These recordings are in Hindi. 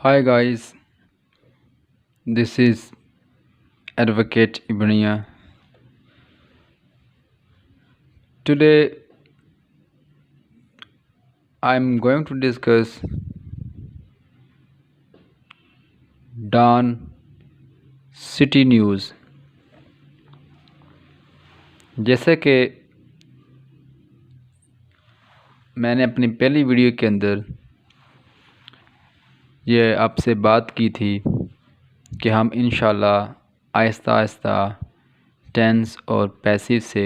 Hi guys, this is Advocate Ibania. Today I'm going to discuss Dawn City News. जैसे कि मैंने अपनी पहली वीडियो के अंदर ये आपसे बात की थी कि हम इंशाल्लाह आहिस्ता आहिस्ता टेंस और पैसिव से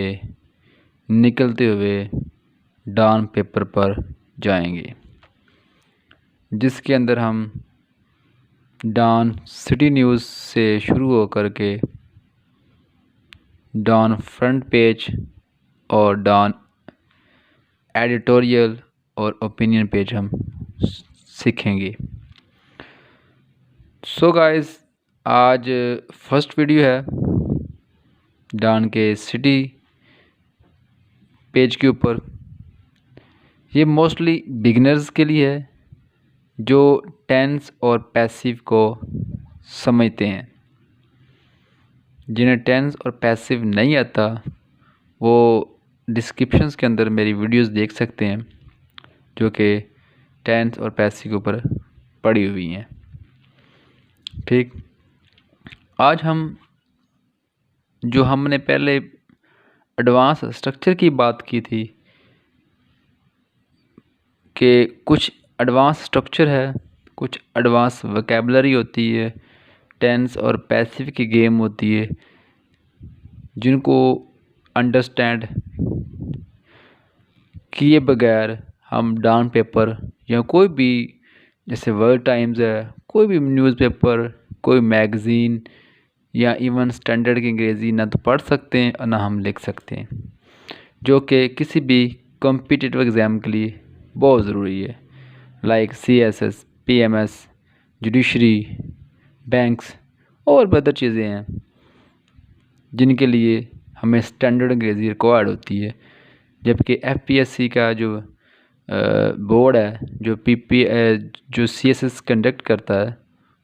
निकलते हुए डॉन पेपर पर जाएंगे, जिसके अंदर हम डॉन सिटी न्यूज़ से शुरू होकर के डॉन फ्रंट पेज और डॉन एडिटोरियल और ओपिनियन पेज हम सीखेंगे। सो गाइस, आज फर्स्ट वीडियो है डॉन के सिटी पेज के ऊपर। ये मोस्टली बिगिनर्स के लिए है जो टेंस और पैसिव को समझते हैं। जिन्हें टेंस और पैसिव नहीं आता वो डिस्क्रिप्शंस के अंदर मेरी वीडियोस देख सकते हैं जो कि टेंस और पैसिव के ऊपर पड़ी हुई हैं। ठीक, आज हम जो हमने पहले एडवांस स्ट्रक्चर की बात की थी कि कुछ एडवांस स्ट्रक्चर है, कुछ एडवांस वोकैबुलरी होती है, टेंस और पैसिव की गेम होती है, जिनको अंडरस्टैंड किए बगैर हम डॉन पेपर या कोई भी, जैसे वर्ल्ड टाइम्स है, कोई भी न्यूज़पेपर, कोई मैगज़ीन या इवन स्टैंडर्ड की अंग्रेज़ी ना तो पढ़ सकते हैं और ना हम लिख सकते हैं, जो कि किसी भी कॉम्पिटिटिव एग्ज़ाम के लिए बहुत ज़रूरी है। Like CSS, PMS, judiciary, banks और भी अदर चीज़ें हैं जिनके लिए हमें स्टैंडर्ड अंग्रेज़ी रिक्वायर्ड होती है। जबकि FPSC का जो बोर्ड है, जो CSS कंडक्ट करता है,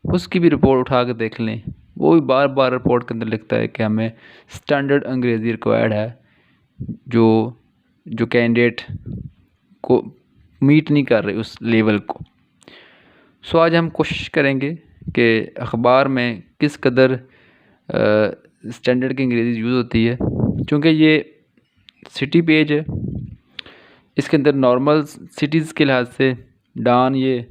उसकी भी रिपोर्ट उठा कर देख लें, वो भी बार बार रिपोर्ट के अंदर लिखता है कि हमें स्टैंडर्ड अंग्रेज़ी रिक्वायर्ड है, जो कैंडिडेट को मीट नहीं कर रहे उस लेवल को। सो आज हम कोशिश करेंगे कि अखबार में किस कदर स्टैंडर्ड की अंग्रेज़ी यूज़ होती है। क्योंकि ये सिटी पेज है, इसके अंदर नॉर्मल सिटीज़ के लिहाज से डॉन ये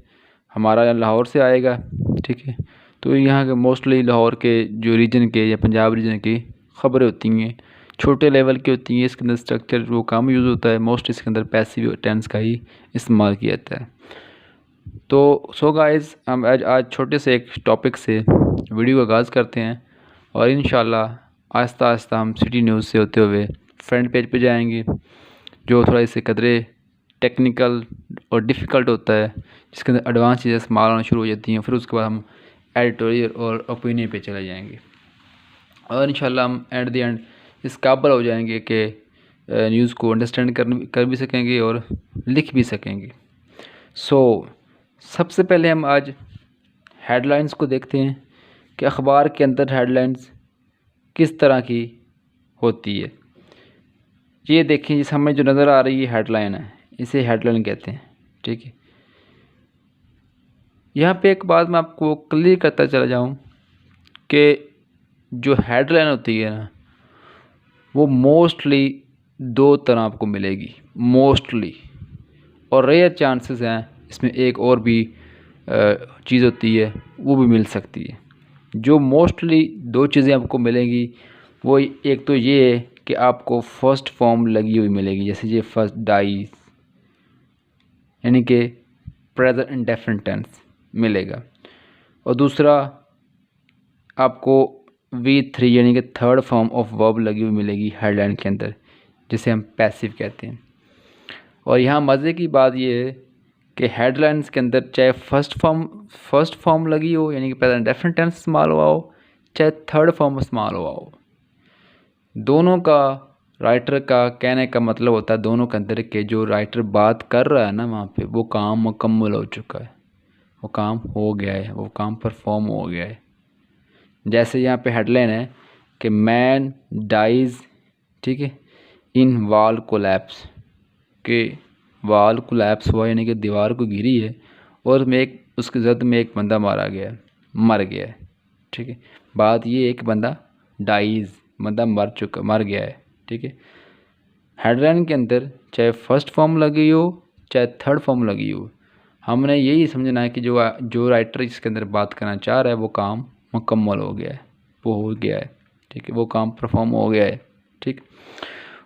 हमारा लाहौर से आएगा। ठीक है, तो यहाँ के मोस्टली लाहौर के जो रीजन के या पंजाब रीजन की ख़बरें होती हैं, छोटे लेवल की होती हैं। इसके अंदर स्ट्रक्चर वो कम यूज़ होता है, मोस्ट इसके अंदर पैसिव टेंस का ही इस्तेमाल किया जाता है। तो सो गाइस, हम आज छोटे से एक टॉपिक से वीडियो का आगाज़ करते हैं और इंशाल्लाह आहिस्ता आहिस्ता हम सिटी न्यूज़ से होते हुए फ्रंट पेज पे जाएंगे, जो थोड़ा इससे कदरे टेक्निकल और डिफ़िकल्ट होता है, जिसके अंदर एडवांस चीज़ें इस्तेमाल होना शुरू हो जाती हैं। फिर उसके बाद हम एडिटोरियल और ओपिनियन पे चले जाएंगे और इंशाल्लाह हम एट द एंड इस काबिल हो जाएंगे कि न्यूज़ को अंडरस्टैंड कर भी सकेंगे और लिख भी सकेंगे। सो सबसे पहले हम आज हेडलाइंस को देखते हैं कि अखबार के अंदर हेडलाइंस किस तरह की होती है। ये देखिए, जिस हमें जो नज़र आ रही है हेडलाइन है, इसे हेडलाइन कहते हैं। ठीक है, यहाँ पे एक बात मैं आपको क्लियर करता चला जाऊँ कि जो हेडलाइन होती है ना, वो मोस्टली दो तरह आपको मिलेगी, मोस्टली, और रेयर चांसेस हैं इसमें एक और भी चीज़ होती है वो भी मिल सकती है। जो मोस्टली दो चीज़ें आपको मिलेंगी वो एक तो ये है कि आपको फर्स्ट फॉर्म लगी हुई मिलेगी, जैसे ये फर्स्ट डाइज यानी कि प्रेजेंट इंडेफिनिट टेंस मिलेगा, और दूसरा आपको V3 यानी कि थर्ड फॉर्म ऑफ वर्ब लगी हुई मिलेगी हेडलाइन के अंदर, जिसे हम पैसिव कहते हैं। और यहाँ मज़े की बात ये है कि हेडलाइंस के अंदर चाहे फर्स्ट फॉर्म लगी हो यानी कि प्रेजेंट इंडेफिनिट टेंस इस्तेमाल हुआ हो, चाहे थर्ड फॉर्म इस्तेमाल हुआ हो, दोनों का राइटर का कहने का मतलब होता है दोनों के अंदर के जो राइटर बात कर रहा है ना, वहाँ पे वो काम मुकम्मल हो चुका है, वो काम हो गया है, वो काम परफॉर्म हो गया है। जैसे यहाँ पे हेडलाइन है कि मैन डाइज, ठीक है, इन वॉल कोलैप्स, के वॉल कोलैप्स हुआ यानी कि दीवार को गिरी है और उसकी जद में एक बंदा मारा गया है, मर गया है, ठीक है। बात ये है कि बंदा डाइज, बंदा मर गया है, ठीक है। हेडलाइन के अंदर चाहे फर्स्ट फॉर्म लगी हो चाहे थर्ड फॉर्म लगी हो, हमने यही समझना है कि जो राइटर इसके अंदर बात करना चाह रहा है वो काम मुकम्मल हो गया है, वो हो गया है, ठीक है, वो काम परफॉर्म हो गया है, ठीक।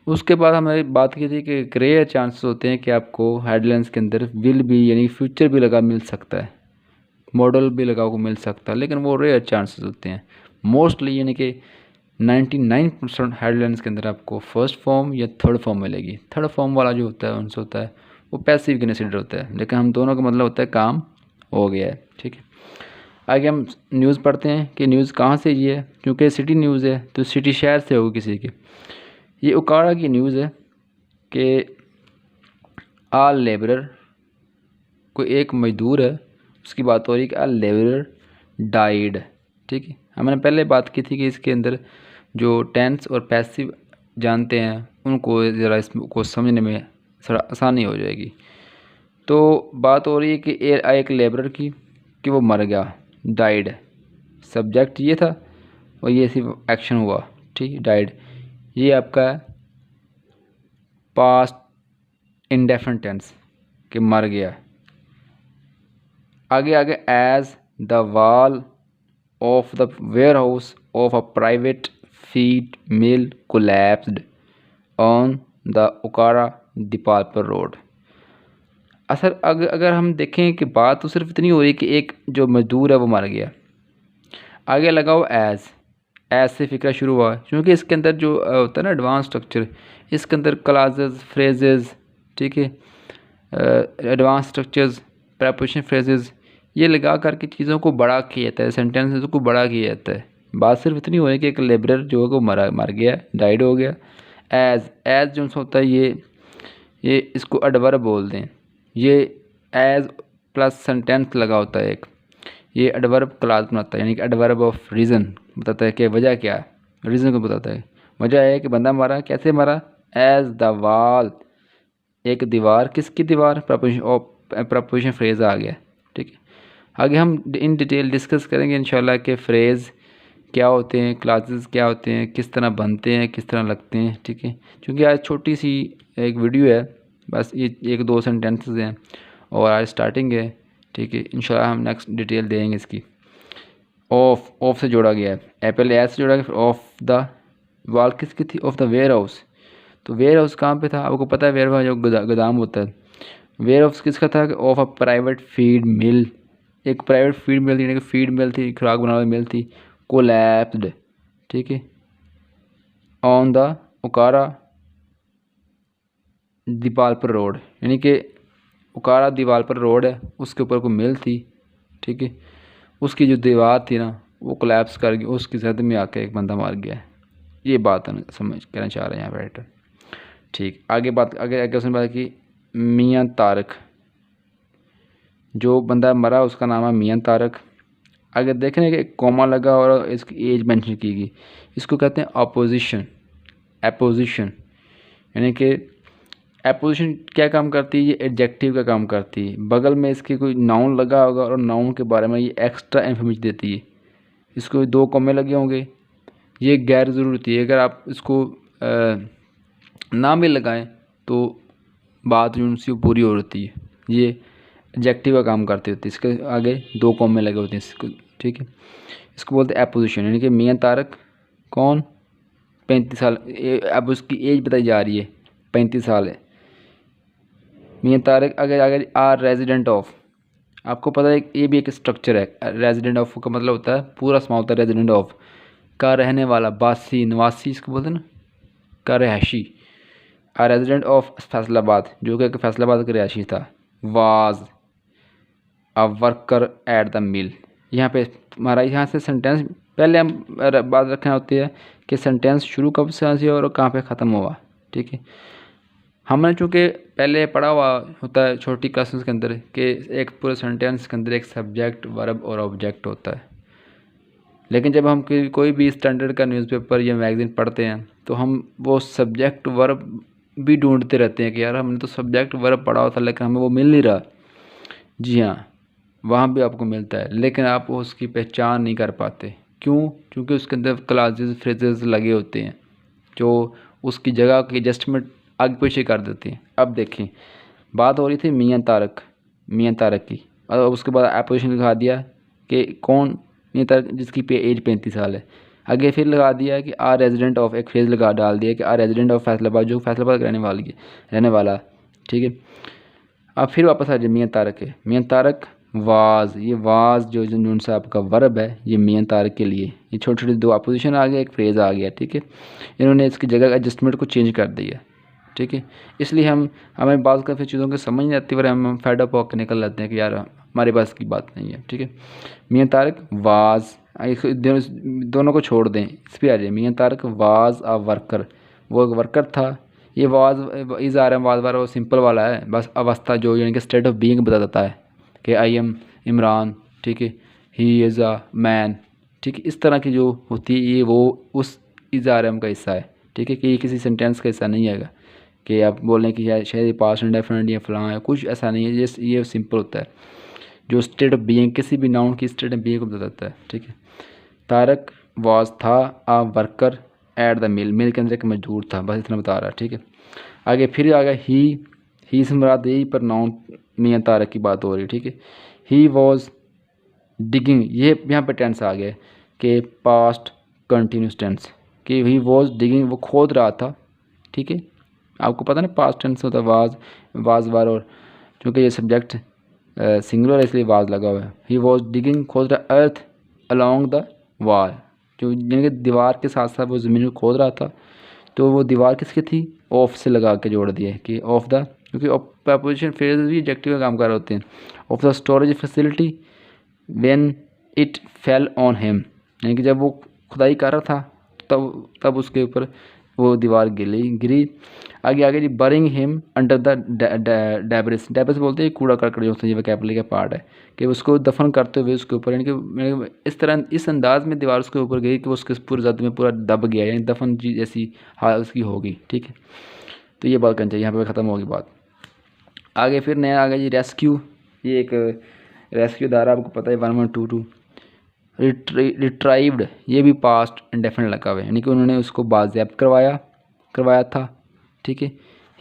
उसके बाद हमने बात की थी कि रेयर चांसेस होते हैं कि आपको हेडलाइंस के अंदर विल भी यानी फ्यूचर भी लगा मिल सकता है, मॉडल भी लगा को मिल सकता है, लेकिन वो रेयर चांसेस होते हैं। मोस्टली यानी कि 99% हेडलाइंस के अंदर आपको फर्स्ट फॉर्म या थर्ड फॉर्म मिलेगी। थर्ड फॉर्म वाला जो होता है उनसे होता है वो पैसिव कंसीडर होता है, लेकिन हम दोनों का मतलब होता है काम हो गया है, ठीक है। आगे हम न्यूज़ पढ़ते हैं कि न्यूज़ कहाँ से ये है, क्योंकि सिटी न्यूज़ है तो सिटी शहर से होगी किसी की। ये उकाड़ा की न्यूज़ है कि आ लेबरर, कोई एक मजदूर है उसकी बात हो रही है कि आ लेबरर डाइड, ठीक है। हमने पहले बात की थी कि इसके अंदर जो टेंस और पैसिव जानते हैं उनको ज़रा इसको समझने में थोड़ा आसानी हो जाएगी। तो बात हो रही है कि एक लेबरर की कि वो मर गया, डाइड, सब्जेक्ट ये था और ये सिर्फ एक्शन हुआ, ठीक है, डाइड। ये आपका पास्ट इंडेफिनिट टेंस कि मर गया। आगे as the wall of the warehouse of a private feed mill collapsed on the Ukara Dipalpur road. अगर हम देखें कि बात तो सिर्फ इतनी हो रही है कि एक जो मजदूर है वो मर गया, आगे लगाओ एज से फिक्रा शुरू हुआ, क्योंकि इसके अंदर जो होता है ना एडवांस स्ट्रक्चर, इसके अंदर क्लासेस, फ्रेजेस, ठीक है, एडवांस स्ट्रक्चर्स, प्रेपोजिशन, फ्रेजेस, ये लगा करके चीज़ों को बड़ा किया जाता है, सेंटेंसेस को बड़ा किया जाता है। बात सिर्फ इतनी हो रही है कि एक लेबरर जो है वो मर गया, डाइड हो गया। एज जो होता है ये इसको एडवर्ब बोलते हैं। ये एज प्लस सेंटेंस लगा होता है एक, ये एडवर्ब क्लास बनाता है, यानी कि एडवर्ब ऑफ रीज़न बताता है कि वजह क्या है, रीज़न को बताता है। वजह है कि बंदा मरा, कैसे मरा, एज द वॉल, एक दीवार, किसकी दीवार, प्रपोजिशन फ्रेज आ गया, ठीक है। आगे हम इन डिटेल डिस्कस करेंगे इंशाल्लाह के फ्रेज़ क्या होते हैं, क्लासेस क्या होते हैं, किस तरह बनते हैं, किस तरह लगते हैं, ठीक है। क्योंकि आज छोटी सी एक वीडियो है, बस ये 1-2 सेंटेंसेस हैं और आज स्टार्टिंग है, ठीक है। इंशाल्लाह हम नेक्स्ट डिटेल देंगे इसकी। ऑफ से जोड़ा गया है, एप्पल एस से जोड़ा गया, फिर ऑफ द वॉल किसकी थी, ऑफ द वेयर हाउस। तो वेयर हाउस कहाँ पे था, आपको पता है वेयर हाउस जो गोदाम होता है, वेयर हाउस किसका था, ऑफ अ प्राइवेट फीड मिल, एक प्राइवेट फीड मिल थी, यानी कि फीड मिल थी, खुराक बनाने वाली मिल थी, कोलैप्स्ड, ठीक है, on the Ukara Dipalpur road, यानी कि उकारा दीपालपुर रोड है उसके ऊपर कोई मिल थी, ठीक है, उसकी जो दीवार थी ना वो कोलैप्स कर गई, उसकी जद में आके एक बंदा मार गया। ये बात हम समझ कहना चाह रहे हैं यहाँ पर राइटर, ठीक। आगे उसने बात की मियाँ तारक, जो बंदा मरा उसका नाम है मियाँ तारक। आगे देखने के कॉमा लगा और इसकी एज मेंशन की गई, इसको कहते हैं अपोजिशन, एपोजिशन, यानी कि एपोजिशन क्या काम करती है, ये एडजेक्टिव का काम करती है, बगल में इसके कोई नाउन लगा होगा और नाउन के बारे में ये एक्स्ट्रा इन्फॉर्मेशन देती है। इसको 2 कॉमे लगे होंगे, ये गैर ज़रूरती है, अगर आप इसको ना भी लगाएं तो बात जो उनसे पूरी हो जाती है, ये एडजेक्टिव का काम करती होती है। इसके आगे 2 कॉमे लगे होते हैं इसको, ठीक है। इसको बोलते हैं एपोजिशन, यानी कि मियाँ तारक कौन, 35 साल, अब उसकी एज बताई जा रही है 35 साल है मियाँ तारक। आगे आर रेजिडेंट ऑफ, आपको पता है ये भी एक स्ट्रक्चर है, रेजिडेंट ऑफ का मतलब होता है पूरा समाज होता है, रेजिडेंट ऑफ का रहने वाला, बासी, निवासी इसको बोलते हैं ना, का रहायशी। आ रेजिडेंट ऑफ फैसलाबाद, जो कि फैसलाबाद का रहायशी था। Was a worker at the mill, यहाँ पे हमारा यहाँ से सेंटेंस पहले हम बात रखना होती है कि सेंटेंस शुरू कब से और कहाँ पे ख़त्म हुआ, ठीक है। हमने चूँकि पहले पढ़ा हुआ होता है छोटी क्लासेस के अंदर कि एक पूरे सेंटेंस के अंदर एक सब्जेक्ट, वर्ब और ऑब्जेक्ट होता है, लेकिन जब हम कोई भी स्टैंडर्ड का न्यूज़पेपर या मैगज़ीन पढ़ते हैं तो हम वो सब्जेक्ट वर्ब भी ढूंढते रहते हैं कि यार हमने तो सब्जेक्ट वर्ब पढ़ा हुआ था लेकिन हमें वो मिल नहीं रहा। जी हाँ, वहाँ भी आपको मिलता है, लेकिन आप उसकी पहचान नहीं कर पाते। क्यों? क्योंकि उसके अंदर क्लासेस फ्रेजेस लगे होते हैं जो उसकी जगह की एडजस्टमेंट आगे पीछे कर देती हैं। अब देखें, बात हो रही थी मियाँ तारक की, और उसके बाद अपोजिशन लगा दिया कि कौन मियाँ तारक जिसकी एज 35 साल है। आगे फिर लगा दिया कि आर रेजिडेंट ऑफ, एक फ्रेज लगा डाल दिया कि आर रेजिडेंट ऑफ फैसलाबाद, जो फैसलाबाद रहने वाला, ठीक है। अब फिर वापस आ जाए मियाँ तारक है। मियाँ तारक वाज, ये वाज जो नून सा आपका वर्ब है, ये मियाँ तारक के लिए ये छोटी छोटी दो अपोजिशन आ गया, एक फ्रेज आ गया, ठीक है। इन्होंने इसकी जगह एडजस्टमेंट को चेंज कर दिया, ठीक है। इसलिए हमें बात काफ़ी चीज़ों की समझ नहीं आती, पर हम फेड अप होकर निकल जाते हैं कि यार हमारे पास की बात नहीं है, ठीक है। मियाँ तारक वाज, दोनों को छोड़ दें, इस पर आ जाए। मियाँ तारक वाज अ वर्कर, वो एक वर्कर था। ये वाज इज़ आ रहा है, वाज बार वो सिंपल वाला है, बस अवस्था जो यानी कि स्टेट ऑफ बीइंग बता देता है कि आई एम इमरान, ठीक है, ही इज़ अ मैन, ठीक है। इस तरह की जो होती है ये वो उस इज़ आर एम का हिस्सा है, ठीक है, कि ये किसी सेंटेंस का हिस्सा नहीं है कि आप बोलें कि शायद पास्ट इंडेफिनिट या फलां है, कुछ ऐसा नहीं है। ये सिंपल होता है, जो स्टेट ऑफ बीइंग किसी भी नाउन की स्टेट ऑफ बीइंग को बताता है, ठीक है। तारक वाज था आ वर्कर एट द मिल के अंदर एक मजदूर था, बस इतना बता रहा है, ठीक है। आगे फिर आ गया ही से मुराद यही पर नाउन मियाँ तारक की बात हो रही है, ठीक है। ही वॉज डिगिंग, ये यहाँ पर टेंस आ गया कि पास्ट कंटिन्यूस टेंस, कि ही वॉज डिगिंग, वो खोद रहा था, ठीक है। आपको पता नहीं पास्ट टेंस होता है वाज वार, और चूँकि ये सब्जेक्ट सिंगुलर है इसलिए वाज लगा हुआ है। ही वॉज डिगिंग, खोद रहा अर्थ अलॉन्ग द वॉल, जो यानी कि दीवार के साथ साथ वो ज़मीन को खोद रहा था। तो वो दीवार किसकी थी? ऑफ से लगा के जोड़ दिया कि ऑफ द, क्योंकि प्रपोजिशन फ्रेज भी एडजेक्टिव का काम कर रहे होते हैं। Of the storage facility when it fell on him, यानी कि जब वो खुदाई कर रहा था तब उसके ऊपर वो दीवार गिरी। आगे जी बरिंग हिम अंडर द डेब्रिस बोलते हैं कूड़ा करकट जो होता है, ये वोकैबुलरी का पार्ट है, कि उसको दफन करते हुए उसके ऊपर, यानी कि इस तरह इस अंदाज में दीवार उसके ऊपर गई कि वो उसके पूरे ज़द में पूरा दब गया, यानी दफन चीज़ जैसी हाल उसकी होगी, ठीक है। तो ये बात करनी चाहिए, यहाँ पर ख़त्म होगी बात। आगे फिर नया आ गया जी रेस्क्यू, ये एक रेस्क्यू धारा आपको पता है 1122 रिट्राइव्ड, ये भी पास्ट इंडेफिनिट लगा हुआ है, यानी कि उन्होंने उसको बाज़याब्त करवाया था, ठीक है।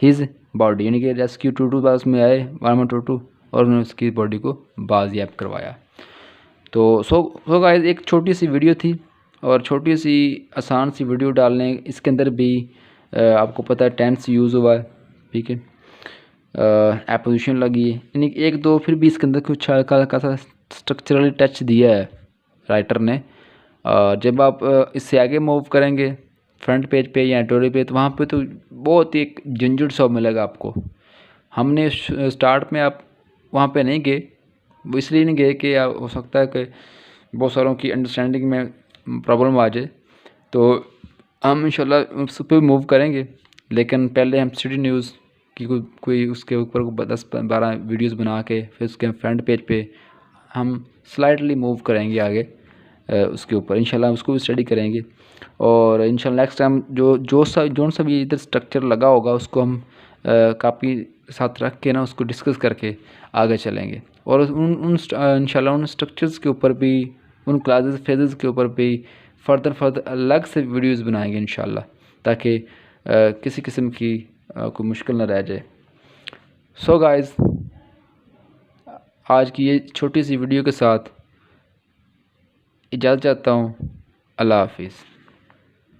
हिज बॉडी, यानी कि रेस्क्यू टू बाद उसमें आए 1122 और उन्होंने उसकी बॉडी को बाज़याब्त करवाया। तो सो गाइस, एक छोटी सी वीडियो थी और छोटी सी आसान सी वीडियो डालने, इसके अंदर भी आपको पता है टेंस यूज़ हुआ है, ठीक है, एपोजिशन लगी है, यानी एक दो फिर भी इसके अंदर कुछ हल्का सा स्ट्रक्चरली टच दिया है राइटर ने। जब आप इससे आगे मूव करेंगे फ्रंट पेज पे या एडिटोरियल पे, तो वहाँ पे तो बहुत ही एक झंझट सा मिलेगा आपको। हमने स्टार्ट में आप वहाँ पे नहीं गए, वो इसलिए नहीं गए कि हो सकता है कि बहुत सारों की अंडरस्टैंडिंग में प्रॉब्लम आ जाए, तो हम इंशाल्लाह उस पर मूव करेंगे। लेकिन पहले हम सिटी न्यूज़ की कोई उसके ऊपर 10-12 वीडियोस बना के फिर उसके फ्रंट पेज पे हम स्लाइडली मूव करेंगे आगे उसके ऊपर, इंशाल्लाह उसको भी स्टडी करेंगे। और इंशाल्लाह नेक्स्ट टाइम जो सा भी इधर स्ट्रक्चर लगा होगा उसको हम कापी साथ रख के ना उसको डिस्कस करके आगे चलेंगे, और इंशाल्लाह उन स्ट्रक्चर्स के ऊपर भी, उन क्लासेस फेजेस के ऊपर भी फर्दर अलग से वीडियोस बनाएंगे इंशाल्लाह, ताकि किसी किस्म की कोई मुश्किल ना रह जाए। सो गाइस, आज की ये छोटी सी वीडियो के साथ इजाज़त चाहता हूँ। अल्लाह हाफिज़।